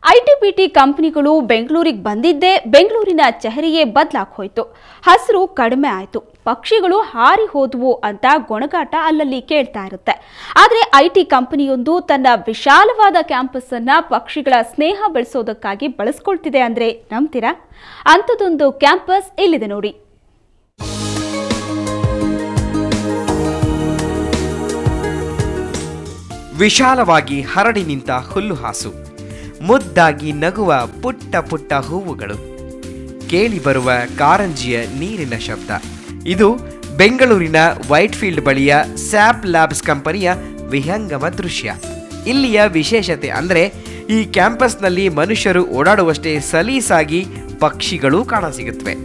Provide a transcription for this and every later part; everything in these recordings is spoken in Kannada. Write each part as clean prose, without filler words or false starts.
ಐಟಿ ಕಂಪನಿಗಳು ಬೆಂಗಳೂರಿಗೆ ಬಂದಿದ್ದೇ ಬೆಂಗಳೂರಿನ ಚೆಹರೆಯೇ ಬದಲಾಗಿ ಹೋಯಿತು. ಹಸಿರು ಕಡಿಮೆ ಆಯಿತು, ಪಕ್ಷಿಗಳು ಹಾರಿ ಹೋದವು ಅಂತ ಗೊಣಗಾಟ ಅಲ್ಲಲ್ಲಿ ಕೇಳ್ತಾ ಇರುತ್ತೆ. ಆದರೆ ಐಟಿ ಕಂಪನಿಯೊಂದು ತನ್ನ ವಿಶಾಲವಾದ ಕ್ಯಾಂಪಸ್ ಅನ್ನ ಪಕ್ಷಿಗಳ ಸ್ನೇಹ ಬೆಳೆಸೋದಕ್ಕಾಗಿ ಬಳಸ್ಕೊಳ್ತಿದೆ ಅಂದ್ರೆ ನಂಬ್ತೀರಾ? ಅಂಥದ್ದೊಂದು ಕ್ಯಾಂಪಸ್ ಇಲ್ಲಿದೆ ನೋಡಿ. ವಿಶಾಲವಾಗಿ ಹರಡಿ ನಿಂತ ಹುಲ್ಲುಹಾಸು, ಮುದ್ದಾಗಿ ನಗುವ ಪುಟ್ಟ ಪುಟ್ಟ ಹೂವುಗಳು, ಕೇಳಿ ಬರುವ ಕಾರಂಜಿಯ ನೀರಿನ ಶಬ್ದ. ಇದು ಬೆಂಗಳೂರಿನ ವೈಟ್ಫೀಲ್ಡ್ ಬಳಿಯ ಸ್ಯಾಪ್ ಲ್ಯಾಬ್ಸ್ ಕಂಪನಿಯ ವಿಹಂಗಮ ದೃಶ್ಯ. ಇಲ್ಲಿಯ ವಿಶೇಷತೆ ಅಂದರೆ ಈ ಕ್ಯಾಂಪಸ್ನಲ್ಲಿ ಮನುಷ್ಯರು ಓಡಾಡುವಷ್ಟೇ ಸಲೀಸಾಗಿ ಪಕ್ಷಿಗಳು ಕಾಣಸಿಗುತ್ತವೆ.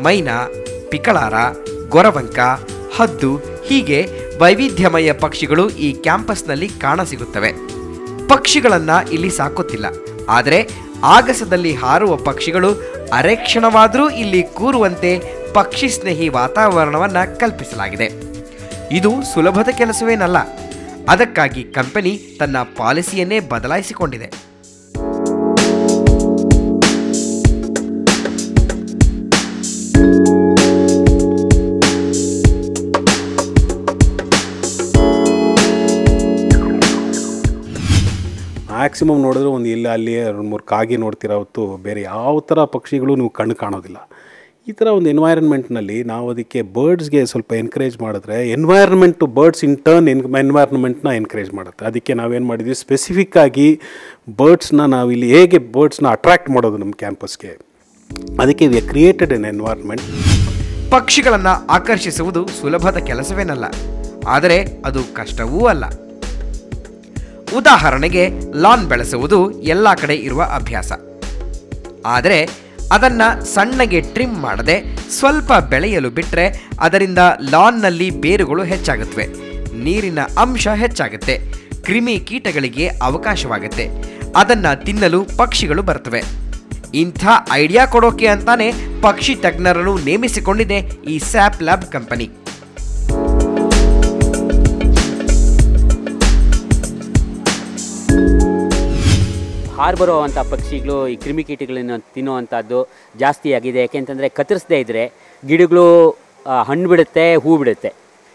ಮೈನಾ, ಪಿಕಳಾರ, ಗೊರವಂಕ, ಹದ್ದು ಹೀಗೆ ವೈವಿಧ್ಯಮಯ ಪಕ್ಷಿಗಳು ಈ ಕ್ಯಾಂಪಸ್ನಲ್ಲಿ ಕಾಣಸಿಗುತ್ತವೆ. ಪಕ್ಷಿಗಳನ್ನು ಇಲ್ಲಿ ಸಾಕುತ್ತಿಲ್ಲ, ಆದರೆ ಆಗಸದಲ್ಲಿ ಹಾರುವ ಪಕ್ಷಿಗಳು ಅರೆಕ್ಷಣವಾದರೂ ಇಲ್ಲಿ ಕೂರುವಂತೆ ಪಕ್ಷಿ ಸ್ನೇಹಿ ವಾತಾವರಣವನ್ನು ಕಲ್ಪಿಸಲಾಗಿದೆ. ಇದು ಸುಲಭದ ಕೆಲಸವೇನಲ್ಲ. ಅದಕ್ಕಾಗಿ ಕಂಪನಿ ತನ್ನ ಪಾಲಿಸಿಯನ್ನೇ ಬದಲಾಯಿಸಿಕೊಂಡಿದೆ. ಮ್ಯಾಕ್ಸಿಮಮ್ ನೋಡಿದ್ರೆ ಒಂದು ಇಲ್ಲಿ ಅಲ್ಲಿ 2-3 ಕಾಗೆ ನೋಡ್ತಿರೋ ಹೊತ್ತು ಬೇರೆ ಯಾವ ಥರ ಪಕ್ಷಿಗಳು ನೀವು ಕಣ್ಣು ಕಾಣೋದಿಲ್ಲ. ಈ ಥರ ಒಂದು ಎನ್ವೈರನ್ಮೆಂಟ್ನಲ್ಲಿ ನಾವು ಅದಕ್ಕೆ ಬರ್ಡ್ಸ್ಗೆ ಸ್ವಲ್ಪ ಎನ್ಕರೇಜ್ ಮಾಡಿದ್ರೆ ಎನ್ವೈರನ್ಮೆಂಟು ಬರ್ಡ್ಸ್ ಇನ್ ಟರ್ನ್ ಎನ್ವೈರನ್ಮೆಂಟ್ನ ಎನ್ಕರೇಜ್ ಮಾಡುತ್ತೆ. ಅದಕ್ಕೆ ನಾವೇನು ಮಾಡಿದ್ವಿ, ಸ್ಪೆಸಿಫಿಕ್ಕಾಗಿ ಬರ್ಡ್ಸ್ನ ನಾವಿಲ್ಲಿ ಹೇಗೆ ಬರ್ಡ್ಸ್ನ ಅಟ್ರ್ಯಾಕ್ಟ್ ಮಾಡೋದು ನಮ್ಮ ಕ್ಯಾಂಪಸ್ಗೆ, ಅದಕ್ಕೆ ವಿ ಕ್ರಿಯೇಟೆಡ್ ಎನ್ ಎನ್ವೈರನ್ಮೆಂಟ್. ಪಕ್ಷಿಗಳನ್ನು ಆಕರ್ಷಿಸುವುದು ಸುಲಭದ ಕೆಲಸವೇನಲ್ಲ, ಆದರೆ ಅದು ಕಷ್ಟವೂ ಅಲ್ಲ. ಉದಾಹರಣೆಗೆ ಲಾನ್ ಬೆಳೆಸುವುದು ಎಲ್ಲ ಕಡೆ ಇರುವ ಅಭ್ಯಾಸ. ಆದರೆ ಅದನ್ನು ಸಣ್ಣಗೆ ಟ್ರಿಮ್ ಮಾಡದೆ ಸ್ವಲ್ಪ ಬೆಳೆಯಲು ಬಿಟ್ಟರೆ ಅದರಿಂದ ಲಾನ್ನಲ್ಲಿ ಬೇರುಗಳು ಹೆಚ್ಚಾಗುತ್ತವೆ, ನೀರಿನ ಅಂಶ ಹೆಚ್ಚಾಗುತ್ತೆ, ಕ್ರಿಮಿ ಕೀಟಗಳಿಗೆ ಅವಕಾಶವಾಗುತ್ತೆ, ಅದನ್ನು ತಿನ್ನಲು ಪಕ್ಷಿಗಳು ಬರ್ತವೆ. ಇಂಥ ಐಡಿಯಾ ಕೊಡೋಕೆ ಅಂತಾನೆ ಪಕ್ಷಿ ತಜ್ಞರನ್ನು ನೇಮಿಸಿಕೊಂಡಿದೆ ಈ ಸ್ಯಾಪ್ ಲ್ಯಾಬ್ ಕಂಪನಿ. ಹಾರ್ಬರುವಂಥ ಪಕ್ಷಿಗಳು ಈ ಕ್ರಿಮಿಕೀಟಗಳನ್ನು ತಿನ್ನುವಂಥದ್ದು ಜಾಸ್ತಿ ಆಗಿದೆ. ಯಾಕೆಂತಂದರೆ ಕತ್ತರಿಸದೇ ಇದ್ದರೆ ಗಿಡಗಳು ಹಣ್ಣು ಬಿಡುತ್ತೆ, ಹೂ ಬಿಡುತ್ತೆ.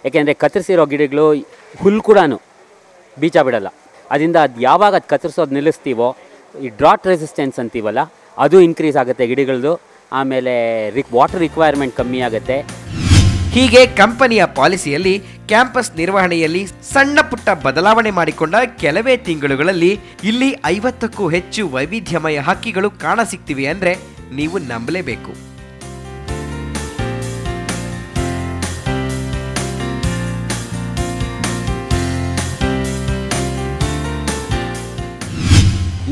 ಯಾಕೆಂದರೆ ಕತ್ತರಿಸಿರೋ ಗಿಡಗಳು ಹುಲ್ಲು ಕೂಡ ಬೀಜ ಬಿಡಲ್ಲ. ಅದರಿಂದ ಅದು ಯಾವಾಗ ಅದು ಕತ್ತರಿಸೋದು ನಿಲ್ಲಿಸ್ತೀವೋ ಈ ಡ್ರಾಟ್ ರೆಸಿಸ್ಟೆನ್ಸ್ ಅಂತೀವಲ್ಲ, ಅದು ಇನ್ಕ್ರೀಸ್ ಆಗುತ್ತೆ ಗಿಡಗಳದ್ದು. ಆಮೇಲೆ ವಾಟರ್ ರಿಕ್ವೈರ್ಮೆಂಟ್ ಕಮ್ಮಿ ಆಗುತ್ತೆ. ಹೀಗೆ ಕಂಪನಿಯ ಪಾಲಿಸಿಯಲ್ಲಿ ಕ್ಯಾಂಪಸ್ ನಿರ್ವಹಣೆಯಲ್ಲಿ ಸಣ್ಣ ಪುಟ್ಟ ಬದಲಾವಣೆ ಮಾಡಿಕೊಂಡ ಕೆಲವೇ ತಿಂಗಳುಗಳಲ್ಲಿ ಇಲ್ಲಿ 50ಕ್ಕೂ ಹೆಚ್ಚು ವೈವಿಧ್ಯಮಯ ಹಕ್ಕಿಗಳು ಕಾಣಸಿಗ್ತಿವೆ ಅಂದರೆ ನೀವು ನಂಬಲೇಬೇಕು.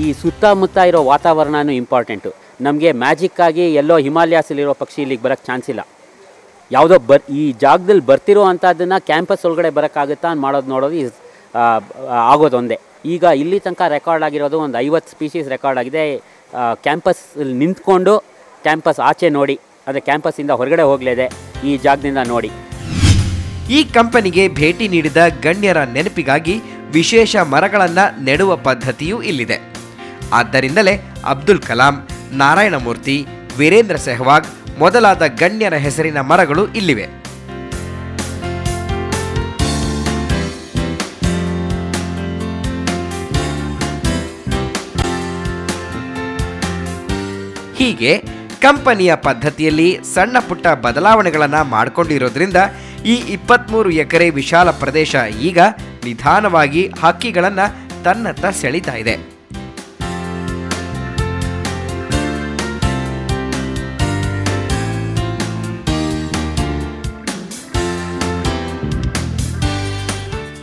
ಈ ಸುತ್ತಮುತ್ತ ಇರೋ ವಾತಾವರಣನೂ ಇಂಪಾರ್ಟೆಂಟು. ನಮಗೆ ಮ್ಯಾಜಿಕ್ಕಾಗಿ ಎಲ್ಲೋ ಹಿಮಾಲಯಾಸಲ್ಲಿರೋ ಪಕ್ಷಿ ಇಲ್ಲಿಗೆ ಬರೋಕ್ಕೆ ಚಾನ್ಸ್ ಇಲ್ಲ. ಯಾವುದೋ ಈ ಜಾಗದಲ್ಲಿ ಬರ್ತಿರೋ ಅಂಥದ್ದನ್ನು ಕ್ಯಾಂಪಸ್ ಒಳಗಡೆ ಬರೋಕ್ಕಾಗುತ್ತಾ ನೋಡೋದು ಆಗೋದು ಒಂದೇ. ಈಗ ಇಲ್ಲಿ ತನಕ ರೆಕಾರ್ಡ್ ಆಗಿರೋದು ಒಂದು 50 ಸ್ಪೀಷೀಸ್ ರೆಕಾರ್ಡ್ ಆಗಿದೆ. ಕ್ಯಾಂಪಸ್ಸಲ್ಲಿ ನಿಂತ್ಕೊಂಡು ಕ್ಯಾಂಪಸ್ ಆಚೆ ನೋಡಿ, ಅಂದರೆ ಕ್ಯಾಂಪಸ್ಸಿಂದ ಹೊರಗಡೆ ಹೋಗಲಿದೆ ಈ ಜಾಗದಿಂದ ನೋಡಿ. ಈ ಕಂಪನಿಗೆ ಭೇಟಿ ನೀಡಿದ ಗಣ್ಯರ ನೆನಪಿಗಾಗಿ ವಿಶೇಷ ಮರಗಳನ್ನು ನೆಡುವ ಪದ್ಧತಿಯೂ ಇಲ್ಲಿದೆ. ಆದ್ದರಿಂದಲೇ ಅಬ್ದುಲ್ ಕಲಾಂ, ನಾರಾಯಣ ಮೂರ್ತಿ, ವೀರೇಂದ್ರ ಸೆಹ್ವಾಗ್ ಮೊದಲಾದ ಗಣ್ಯರ ಹೆಸರಿನ ಮರಗಳು ಇಲ್ಲಿವೆ. ಹೀಗೆ ಕಂಪನಿಯ ಪದ್ಧತಿಯಲ್ಲಿ ಸಣ್ಣ ಪುಟ್ಟ ಬದಲಾವಣೆಗಳನ್ನು ಮಾಡಿಕೊಂಡಿರೋದ್ರಿಂದ ಈ 23 ಎಕರೆ ವಿಶಾಲ ಪ್ರದೇಶ ಈಗ ನಿಧಾನವಾಗಿ ಹಕ್ಕಿಗಳನ್ನು ತನ್ನತ್ತ ಸೆಳೀತಾ ಇದೆ.